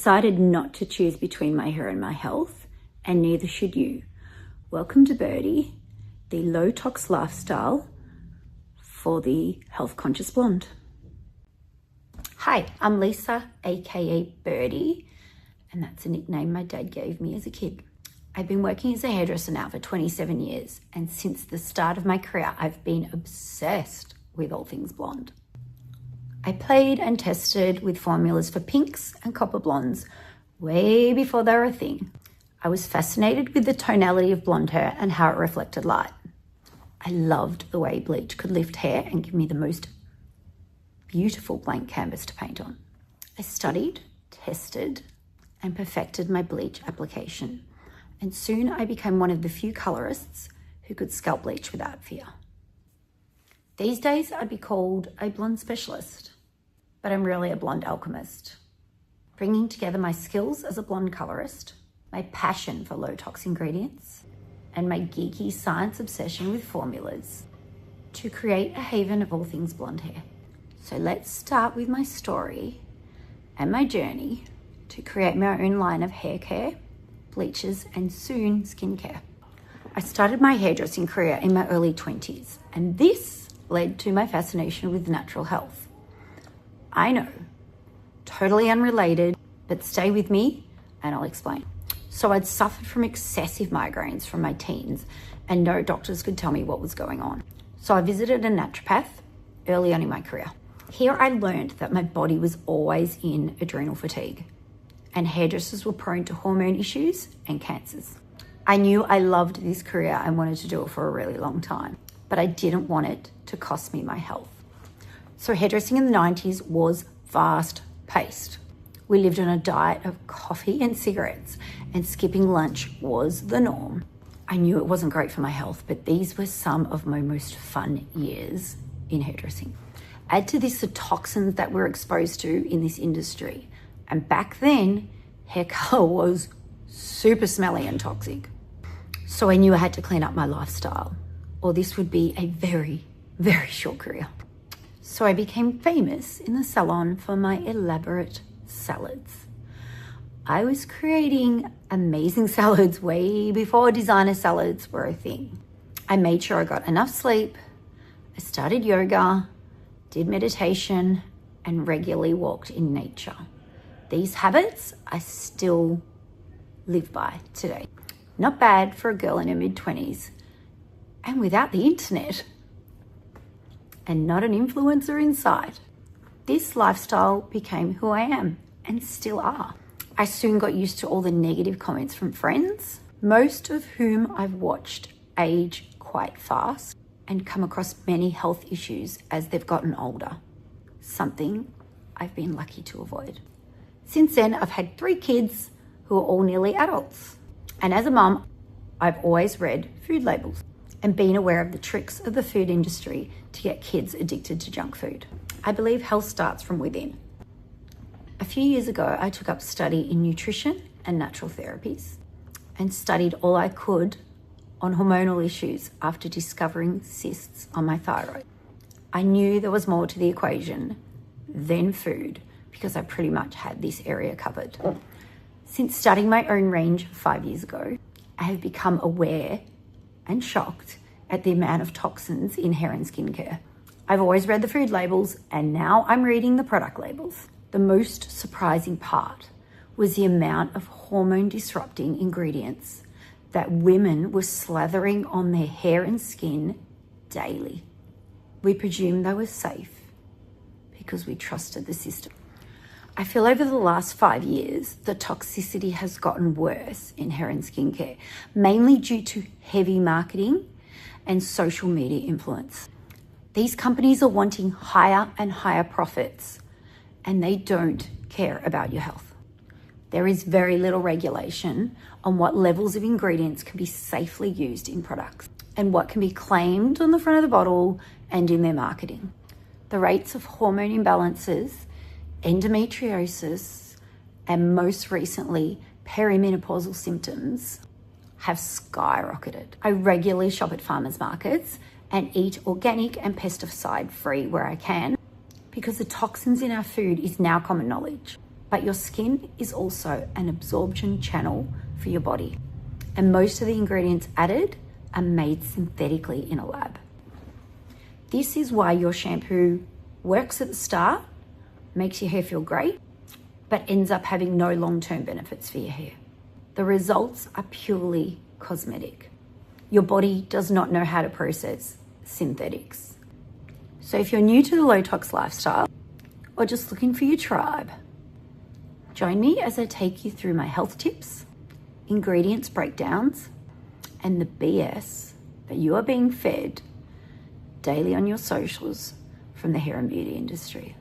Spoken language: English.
decided not to choose between my hair and my health, and neither should you. Welcome to Birdie, the low-tox lifestyle for the health-conscious blonde. Hi, I'm Lisa, aka Birdie, and that's a nickname my dad gave me as a kid. I've been working as a hairdresser now for 27 years, and since the start of my career, I've been obsessed with all things blonde. I played and tested with formulas for pinks and copper blondes way before they were a thing. I was fascinated with the tonality of blonde hair and how it reflected light. I loved the way bleach could lift hair and give me the most beautiful blank canvas to paint on. I studied, tested, and perfected my bleach application, and soon I became one of the few colorists who could scalp bleach without fear. These days I'd be called a blonde specialist, but I'm really a blonde alchemist, bringing together my skills as a blonde colorist, my passion for low-tox ingredients, and my geeky science obsession with formulas to create a haven of all things blonde hair. So let's start with my story and my journey to create my own line of hair care, bleaches, and soon skincare. I started my hairdressing career in my early 20s, and this led to my fascination with natural health. I know, totally unrelated, but stay with me and I'll explain. So I'd suffered from excessive migraines from my teens, and no doctors could tell me what was going on. So I visited a naturopath early on in my career. Here I learned that my body was always in adrenal fatigue, and hairdressers were prone to hormone issues and cancers. I knew I loved this career and wanted to do it for a really long time, but I didn't want it to cost me my health. So hairdressing in the 90s was fast-paced. We lived on a diet of coffee and cigarettes, and skipping lunch was the norm. I knew it wasn't great for my health, but these were some of my most fun years in hairdressing. Add to this the toxins that we're exposed to in this industry. And back then, hair color was super smelly and toxic. So I knew I had to clean up my lifestyle, or this would be a very, very short career. So I became famous in the salon for my elaborate salads. I was creating amazing salads way before designer salads were a thing. I made sure I got enough sleep, I started yoga, did meditation, and regularly walked in nature. These habits I still live by today. Not bad for a girl in her mid-20s, and without the internet, and not an influencer in sight. This lifestyle became who I am, and still are. I soon got used to all the negative comments from friends, most of whom I've watched age quite fast and come across many health issues as they've gotten older, something I've been lucky to avoid. Since then, I've had 3 kids who are all nearly adults. And as a mum, I've always read food labels and been aware of the tricks of the food industry to get kids addicted to junk food. I believe health starts from within. A few years ago, I took up study in nutrition and natural therapies and studied all I could on hormonal issues after discovering cysts on my thyroid. I knew there was more to the equation than food because I pretty much had this area covered. Since starting my own range 5 years ago, I have become aware and shocked at the amount of toxins in hair and skincare. I've always read the food labels, and now I'm reading the product labels. The most surprising part was the amount of hormone disrupting ingredients that women were slathering on their hair and skin daily. We presumed they were safe because we trusted the system. I feel over the last 5 years, the toxicity has gotten worse in hair and skincare, mainly due to heavy marketing and social media influence. These companies are wanting higher and higher profits, and they don't care about your health. There is very little regulation on what levels of ingredients can be safely used in products and what can be claimed on the front of the bottle and in their marketing. The rates of hormone imbalances, endometriosis, and most recently, perimenopausal symptoms have skyrocketed. I regularly shop at farmers markets and eat organic and pesticide free where I can because the toxins in our food is now common knowledge. But your skin is also an absorption channel for your body. And most of the ingredients added are made synthetically in a lab. This is why your shampoo works at the start, makes your hair feel great, but ends up having no long-term benefits for your hair. The results are purely cosmetic. Your body does not know how to process synthetics. So if you're new to the low-tox lifestyle or just looking for your tribe, join me as I take you through my health tips, ingredients breakdowns, and the BS that you are being fed daily on your socials from the hair and beauty industry.